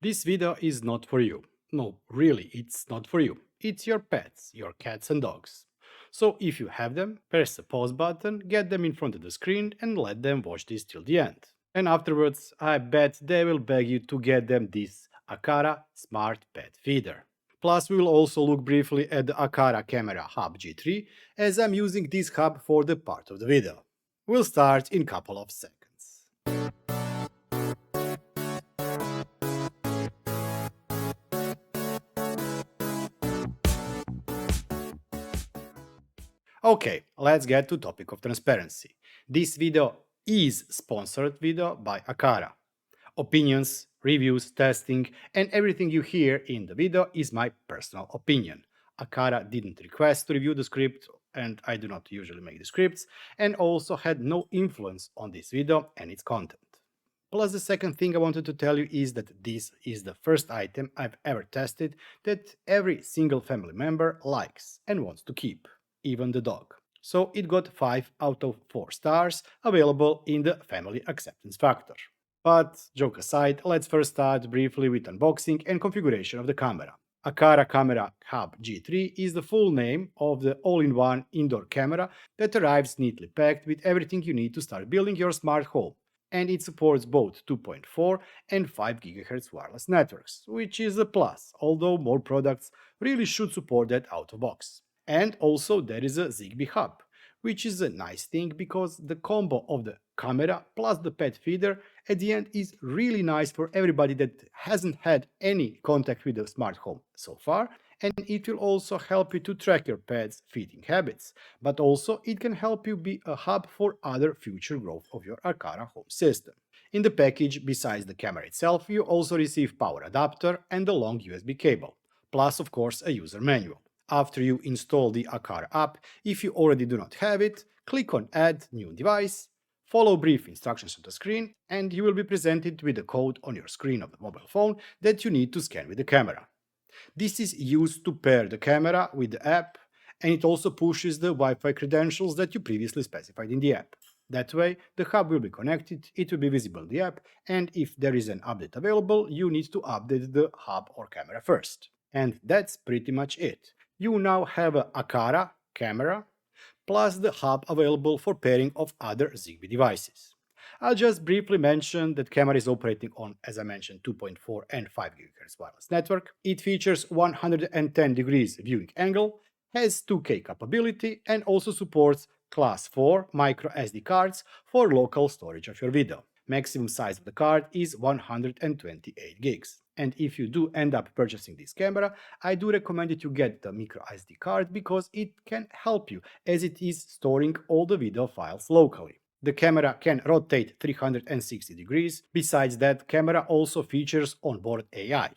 This video is not for you. No, really, it's not for you. It's your pets, your cats and dogs. So if you have them, press the pause button, get them in front of the screen and let them watch this till the end. And afterwards, I bet they will beg you to get them this Aqara Smart Pet Feeder. Plus, we will also look briefly at the Aqara Camera Hub G3 as I'm using this hub for the part of the video. We'll start in couple of seconds. Okay, let's get to topic of transparency. This video is sponsored video by Aqara. Opinions, reviews, testing, and everything you hear in the video is my personal opinion. Aqara didn't request to review the script, and I do not usually make the scripts, and also had no influence on this video and its content. Plus, the second thing I wanted to tell you is that this is the first item I've ever tested that every single family member likes and wants to keep, even the dog. So it got 5 out of 4 stars, available in the family acceptance factor. But joke aside, let's first start briefly with unboxing and configuration of the camera. Aqara Camera Hub G3 is the full name of the all-in-one indoor camera that arrives neatly packed with everything you need to start building your smart home. And it supports both 2.4 and 5 GHz wireless networks, which is a plus, although more products really should support that out of box. And also there is a Zigbee hub, which is a nice thing because the combo of the camera plus the pet feeder at the end is really nice for everybody that hasn't had any contact with the smart home so far, and it will also help you to track your pet's feeding habits, but also it can help you be a hub for other future growth of your Aqara home system. In the package, besides the camera itself, you also receive power adapter and a long USB cable, plus of course a user manual. After you install the Aqara app, if you already do not have it, click on Add New Device, follow brief instructions on the screen, and you will be presented with a code on your screen of the mobile phone that you need to scan with the camera. This is used to pair the camera with the app, and it also pushes the Wi-Fi credentials that you previously specified in the app. That way, the hub will be connected, it will be visible in the app, and if there is an update available, you need to update the hub or camera first. And that's pretty much it. You now have a Aqara camera plus the hub available for pairing of other Zigbee devices. I'll just briefly mention that camera is operating on, as I mentioned, 2.4 and 5 GHz wireless network. It features 110 degrees viewing angle, has 2K capability, and also supports Class 4 micro SD cards for local storage of your video. Maximum size of the card is 128 gigs. And if you do end up purchasing this camera, I do recommend that you get the micro SD card because it can help you as it is storing all the video files locally. The camera can rotate 360 degrees. Besides that, camera also features onboard AI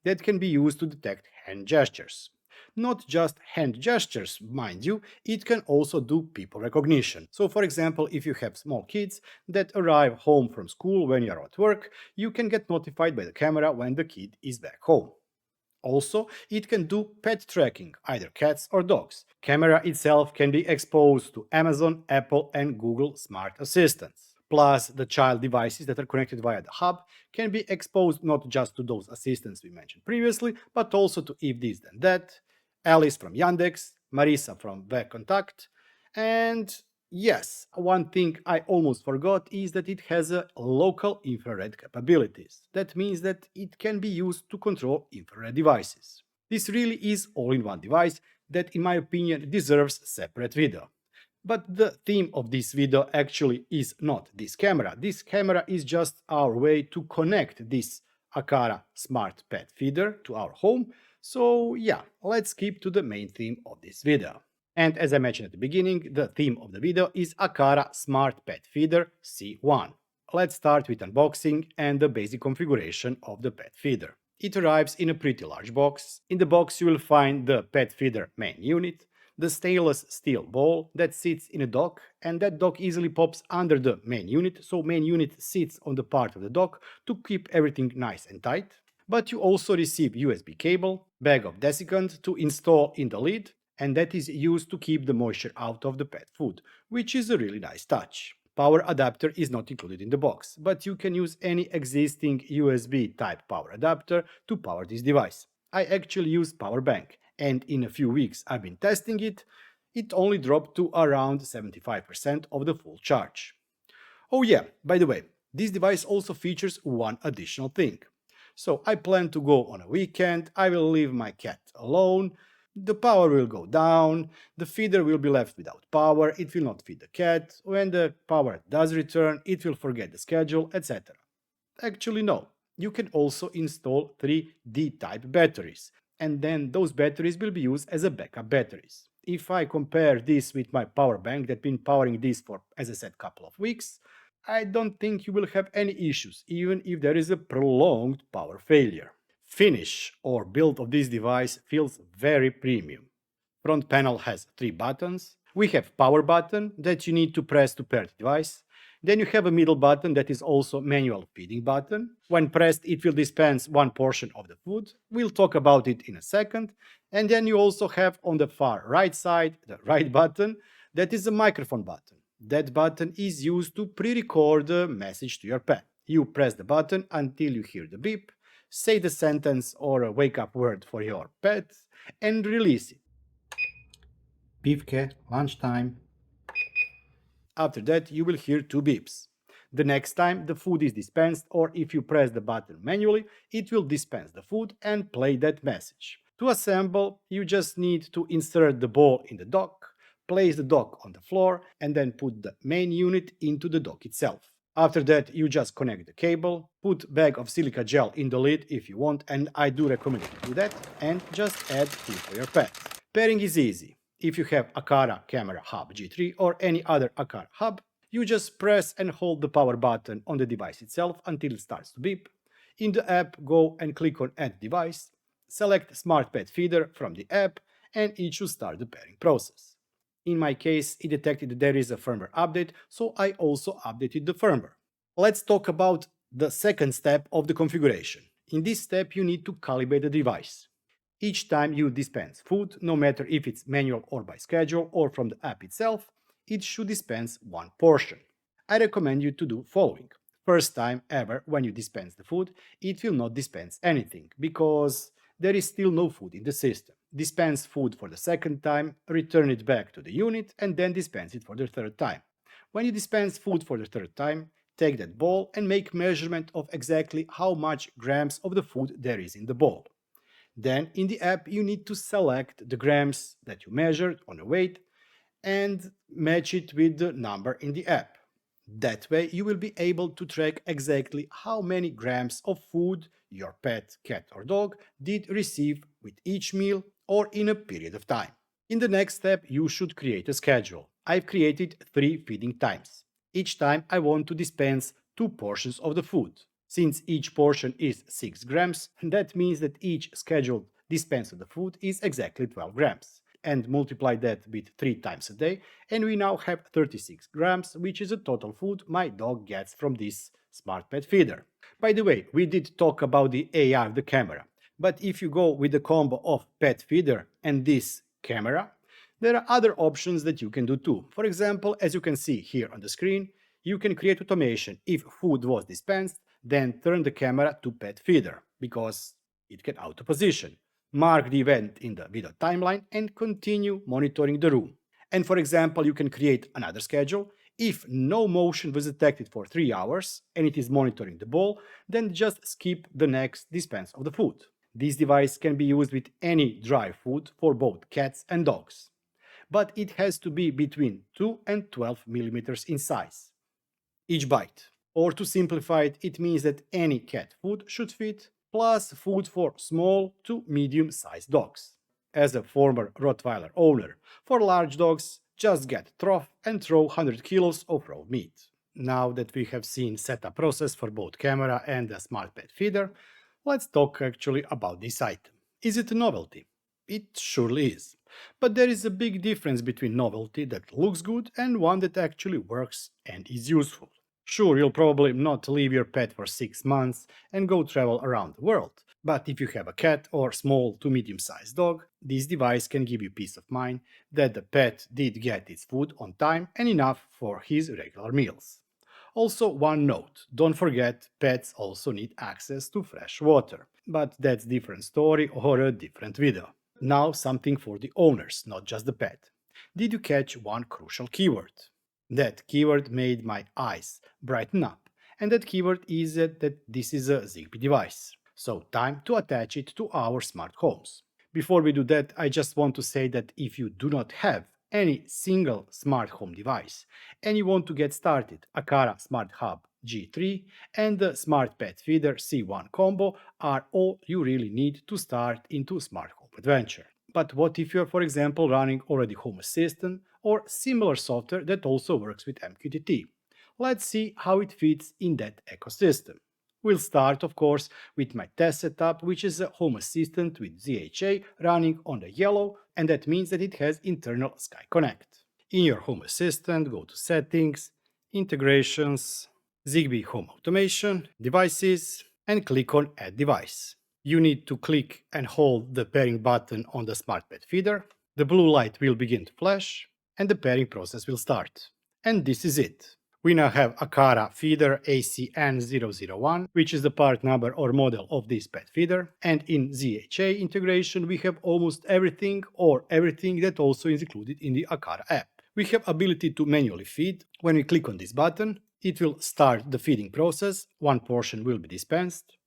that can be used to detect hand gestures. Not just hand gestures, mind you, it can also do people recognition. So for example, if you have small kids that arrive home from school when you are at work, you can get notified by the camera when the kid is back home. Also, it can do pet tracking, either cats or dogs. Camera itself can be exposed to Amazon, Apple and Google Smart Assistants. Plus, the child devices that are connected via the hub can be exposed not just to those assistants we mentioned previously, but also to If This Then That, Alice from Yandex, Marisa from VContact, and yes, one thing I almost forgot is that it has a local infrared capabilities. That means that it can be used to control infrared devices. This really is all-in-one device that in my opinion deserves separate video. But the theme of this video actually is not this camera. This camera is just our way to connect this Aqara Smart Pet Feeder to our home. So yeah, let's skip to the main theme of this video. And as I mentioned at the beginning, the theme of the video is Aqara Smart Pet Feeder C1. Let's start with unboxing and the basic configuration of the pet feeder. It arrives in a pretty large box. In the box you will find the pet feeder main unit, the stainless steel bowl that sits in a dock, and that dock easily pops under the main unit, so main unit sits on the part of the dock to keep everything nice and tight. But you also receive USB cable, bag of desiccant to install in the lid, and that is used to keep the moisture out of the pet food, which is a really nice touch. Power adapter is not included in the box, but you can use any existing USB type power adapter to power this device. I actually use power bank, and in a few weeks I've been testing it, it only dropped to around 75% of the full charge. Oh yeah, by the way, this device also features one additional thing. So I plan to go on a weekend, I will leave my cat alone, the power will go down, the feeder will be left without power, it will not feed the cat, when the power does return, it will forget the schedule, etc. Actually, no. You can also install 3 D-type batteries, and then those batteries will be used as a backup batteries. If I compare this with my power bank that's been powering this for, as I said, couple of weeks, I don't think you will have any issues, even if there is a prolonged power failure. Finish or build of this device feels very premium. Front panel has 3 buttons. We have power button that you need to press to pair the device. Then you have a middle button that is also manual feeding button. When pressed, it will dispense one portion of the food. We'll talk about it in a second. And then you also have on the far right side, the right button, that is a microphone button. That button is used to pre-record a message to your pet. You press the button until you hear the beep, say the sentence or a wake-up word for your pet, and release it. Pivke, lunchtime. After that, you will hear 2 beeps. The next time the food is dispensed, or if you press the button manually, it will dispense the food and play that message. To assemble, you just need to insert the ball in the dock, place the dock on the floor, and then put the main unit into the dock itself. After that, you just connect the cable, put bag of silica gel in the lid if you want, and I do recommend you to do that, and just add food for your pet. Pairing is easy. If you have Aqara Camera Hub G3 or any other Aqara hub, you just press and hold the power button on the device itself until it starts to beep. In the app, go and click on Add Device, select Smart Pet Feeder from the app, and it should start the pairing process. In my case, it detected that there is a firmware update, so I also updated the firmware. Let's talk about the second step of the configuration. In this step, you need to calibrate the device. Each time you dispense food, no matter if it's manual or by schedule or from the app itself, it should dispense one portion. I recommend you to do following. First time ever when you dispense the food, it will not dispense anything because there is still no food in the system. Dispense food for the second time, return it back to the unit, and then dispense it for the third time. When you dispense food for the third time, take that bowl and make measurement of exactly how much grams of the food there is in the bowl. Then in the app you need to select the grams that you measured on a weight and match it with the number in the app. That way you will be able to track exactly how many grams of food your pet, cat or dog did receive with each meal or in a period of time. In the next step you should create a schedule. I've created 3 feeding times. Each time I want to dispense 2 portions of the food. Since each portion is 6 grams, that means that each scheduled dispense of the food is exactly 12 grams. And multiply that with 3 times a day, and we now have 36 grams, which is the total food my dog gets from this Smart Pet feeder. By the way, we did talk about the AI of the camera, but if you go with the combo of pet feeder and this camera, there are other options that you can do too. For example, as you can see here on the screen, you can create automation if food was dispensed, then turn the camera to pet feeder because it can auto position. Mark the event in the video timeline and continue monitoring the room. And for example, you can create another schedule. If no motion was detected for 3 hours and it is monitoring the bowl, then just skip the next dispense of the food. This device can be used with any dry food for both cats and dogs. But it has to be between 2 and 12 millimeters in size, each bite. Or to simplify it, it means that any cat food should fit, plus food for small to medium-sized dogs. As a former Rottweiler owner, for large dogs, just get trough and throw 100 kilos of raw meat. Now that we have seen setup process for both camera and the Smart Pet feeder, let's talk actually about this item. Is it a novelty? It surely is. But there is a big difference between novelty that looks good and one that actually works and is useful. Sure, you'll probably not leave your pet for 6 months and go travel around the world. But if you have a cat or small to medium sized dog, this device can give you peace of mind that the pet did get its food on time and enough for his regular meals. Also, one note, don't forget pets also need access to fresh water. But that's different story or a different video. Now something for the owners, not just the pet. Did you catch one crucial keyword? That keyword made my eyes brighten up, and that keyword is that this is a Zigbee device. So time to attach it to our smart homes. Before we do that, I just want to say that if you do not have any single smart home device and you want to get started, Aqara Smart Hub G3 and the Smart Pet Feeder C1 combo are all you really need to start into smart home adventure. But what if you're, for example, running already Home Assistant or similar software that also works with MQTT? Let's see how it fits in that ecosystem. We'll start, of course, with my test setup, which is a Home Assistant with ZHA running on the yellow, and that means that it has internal Sky Connect. In your Home Assistant, go to Settings, Integrations, Zigbee Home Automation, Devices, and click on Add Device. You need to click and hold the pairing button on the Smart Pet Feeder. The blue light will begin to flash, and the pairing process will start. And this is it. We now have Aqara feeder ACN001, which is the part number or model of this pet feeder. And in ZHA integration, we have almost everything or everything that also is included in the Aqara app. We have ability to manually feed. When we click on this button, it will start the feeding process. One portion will be dispensed.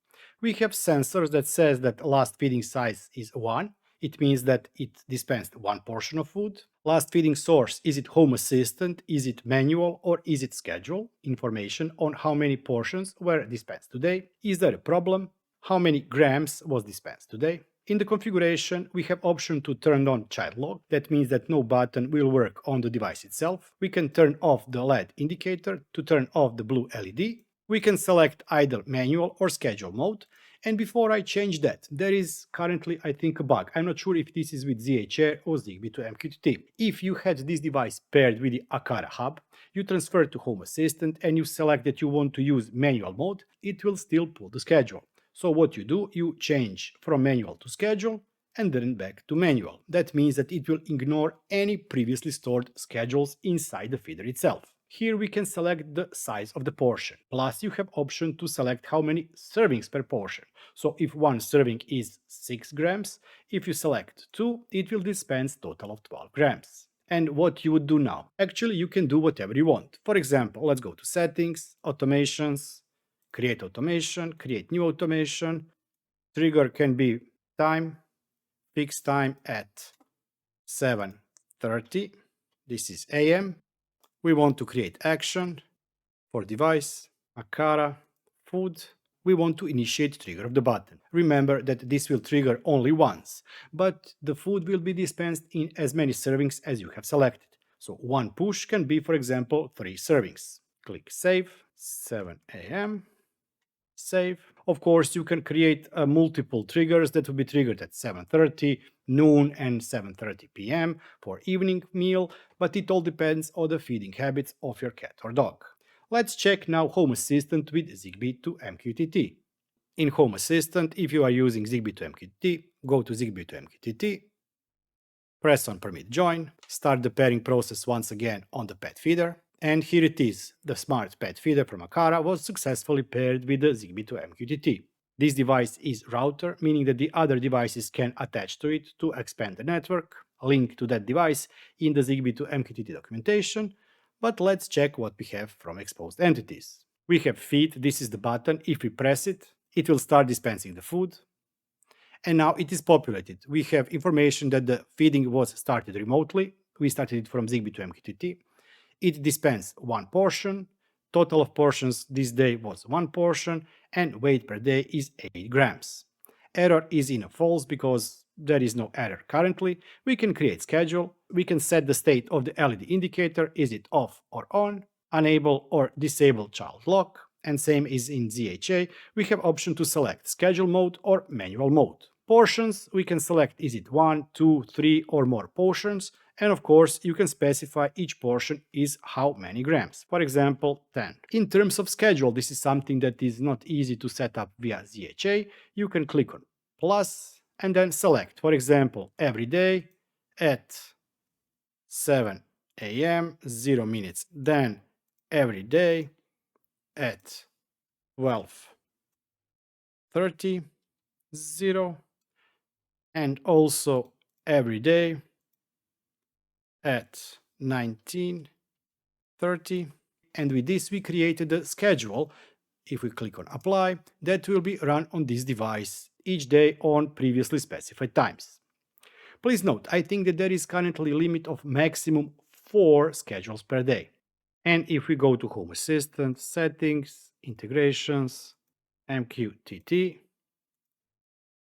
We have sensors that says that last feeding size is 1. It means that it dispensed one portion of food. Last feeding source, is it Home Assistant, is it manual, or is it schedule? Information on how many portions were dispensed today. Is there a problem? How many grams was dispensed today? In the configuration, we have option to turn on child lock. That means that no button will work on the device itself. We can turn off the LED indicator to turn off the blue LED. We can select either manual or schedule mode. And before I change that, there is currently, I think, a bug. I'm not sure if this is with ZHA or Zigbee to MQTT. If you had this device paired with the Aqara Hub, you transfer to Home Assistant and you select that you want to use manual mode, it will still pull the schedule. So what you do, you change from manual to schedule and then back to manual. That means that it will ignore any previously stored schedules inside the feeder itself. Here we can select the size of the portion. Plus you have option to select how many servings per portion. So if one serving is 6 grams, if you select 2, it will dispense total of 12 grams. And what you would do now? Actually, you can do whatever you want. For example, let's go to Settings, Automations, Create Automation, Create New Automation. Trigger can be time, fixed time at 7:30. This is AM. We want to create action for device, Aqara, food. We want to initiate trigger of the button. Remember that this will trigger only once, but the food will be dispensed in as many servings as you have selected. So one push can be, for example, 3 servings. Click Save, 7 a.m. Save. Of course, you can create multiple triggers that will be triggered at 7:30, noon, and 7:30 p.m. for evening meal, but it all depends on the feeding habits of your cat or dog. Let's check now Home Assistant with Zigbee to MQTT. In Home Assistant, if you are using Zigbee to MQTT, go to Zigbee to MQTT, press on Permit Join, start the pairing process once again on the pet feeder, and here it is. The Smart Pet Feeder from Aqara was successfully paired with the Zigbee to MQTT. This device is router, meaning that the other devices can attach to it to expand the network. Link to that device in the Zigbee to MQTT documentation. But let's check what we have from exposed entities. We have feed, this is the button. If we press it, it will start dispensing the food. And now it is populated. We have information that the feeding was started remotely. We started it from Zigbee to MQTT. It dispensed one portion. Total of portions this day was 1 portion, and weight per day is 8 grams. Error is in a false because there is no error currently. We can create schedule. We can set the state of the LED indicator. Is it off or on? Enable or disable child lock. And same is in ZHA. We have option to select schedule mode or manual mode. Portions, we can select is it 1, 2, 3 or more portions, And of course, you can specify each portion is how many grams. For example, 10. In terms of schedule, this is something that is not easy to set up via ZHA. You can click on plus and then select, for example, every day at 7 a.m. 0 minutes. Then every day at 12:30 0, and also every day at 19:30. And with this, we created a schedule. If we click on apply, that will be run on this device each day on previously specified times. Please note, I think that there is currently a limit of maximum 4 schedules per day. And if we go to Home Assistant, Settings, Integrations, MQTT,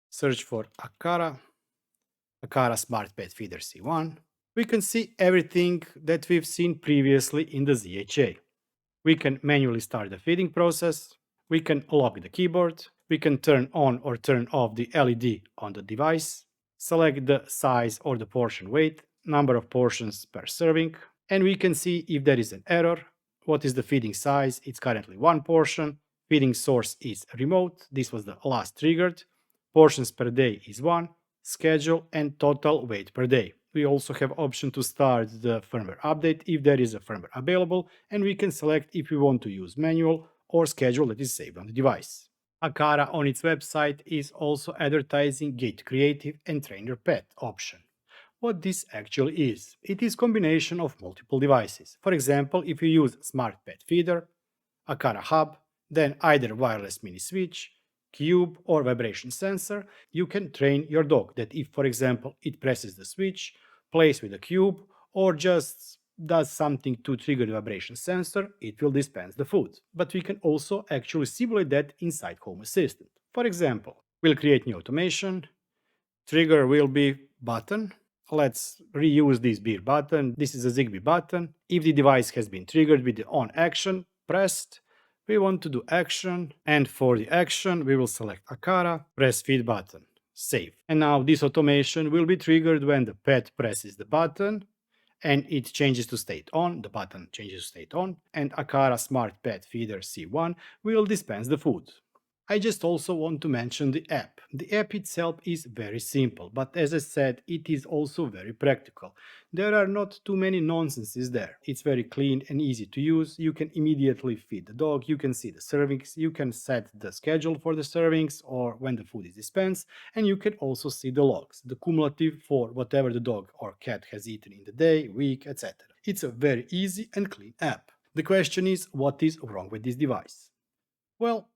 search for Aqara Smart Pet Feeder C1, we can see everything that we've seen previously in the ZHA. We can manually start the feeding process, we can lock the keyboard, we can turn on or turn off the LED on the device, select the size or the portion weight, number of portions per serving, and we can see if there is an error. What is the feeding size? It's currently 1 portion. Feeding source is remote. This was the last triggered. Portions per day is 1. Schedule and total weight per day. We also have option to start the firmware update if there is a firmware available, and we can select if we want to use manual or schedule that is saved on the device. Aqara on its website is also advertising Get Creative and Train Your Pet option. What this actually is? It is combination of multiple devices. For example, if you use Smart Pet Feeder, Aqara Hub, then either wireless mini switch, cube or vibration sensor, you can train your dog that if, for example, it presses the switch, plays with the cube, or just does something to trigger the vibration sensor, it will dispense the food. But we can also actually simulate that inside Home Assistant. For example, we'll create new automation. Trigger will be button. Let's reuse this beer button. This is a Zigbee button. If the device has been triggered with the on action pressed, we want to do action, and for the action we will select Aqara, press feed button, save. And now this automation will be triggered when the pet presses the button and it changes to state on, the button changes to state on, and Aqara Smart Pet Feeder C1 will dispense the food. I just also want to mention the app. The app itself is very simple, but as I said, it is also very practical. There are not too many nonsenses there. It's very clean and easy to use. You can immediately feed the dog, you can see the servings, you can set the schedule for the servings or when the food is dispensed, and you can also see the logs, the cumulative for whatever the dog or cat has eaten in the day, week, etc. It's a very easy and clean app. The question is, what is wrong with this device? Well,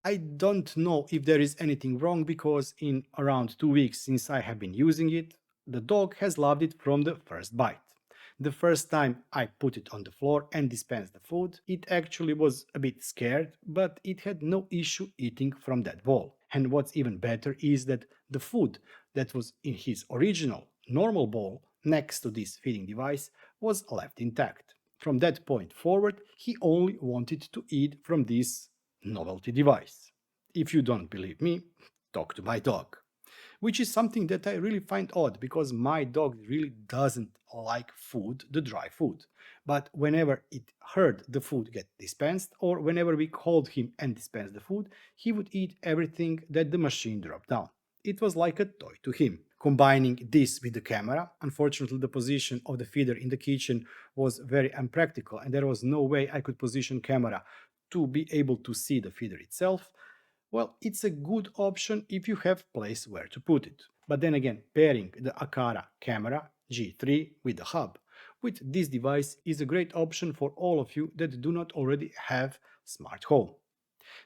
I don't know if there is anything wrong because in around 2 weeks since I have been using it, the dog has loved it from the first bite. The first time I put it on the floor and dispensed the food, it actually was a bit scared, but it had no issue eating from that bowl. And what's even better is that the food that was in his original normal bowl next to this feeding device was left intact. From that point forward, he only wanted to eat from this novelty device. If you don't believe me, talk to my dog. Which is something that I really find odd because my dog really doesn't like food, the dry food. But whenever it heard the food get dispensed, or whenever we called him and dispensed the food, he would eat everything that the machine dropped down. It was like a toy to him. Combining this with the camera, unfortunately the position of the feeder in the kitchen was very unpractical and there was no way I could position camera to be able to see the feeder itself. Well, it's a good option if you have place where to put it. But then again, pairing the Aqara Camera G3 with the hub with this device is a great option for all of you that do not already have smart home.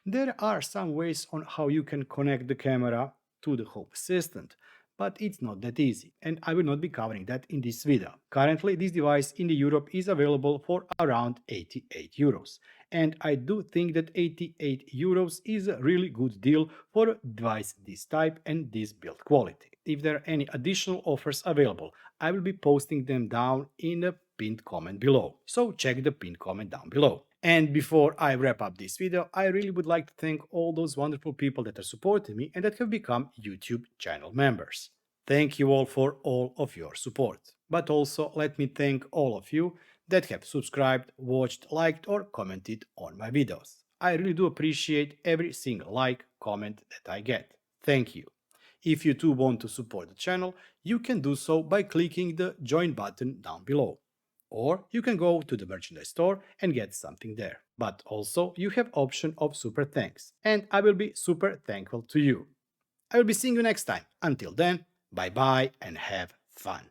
There are some ways on how you can connect the camera to the Home Assistant, but it's not that easy, and I will not be covering that in this video. Currently, this device in Europe is available for around 88 euros, and I do think that 88 euros is a really good deal for a device this type and this build quality. If there are any additional offers available, I will be posting them down in the pinned comment below, so check the pinned comment down below. And before I wrap up this video, I really would like to thank all those wonderful people that are supporting me and that have become YouTube channel members. Thank you all for all of your support. But also let me thank all of you that have subscribed, watched, liked, or commented on my videos. I really do appreciate every single like, comment that I get. Thank you. If you too want to support the channel, you can do so by clicking the join button down below. Or you can go to the merchandise store and get something there. But also you have option of super thanks, and I will be super thankful to you. I will be seeing you next time. Until then, bye bye and have fun.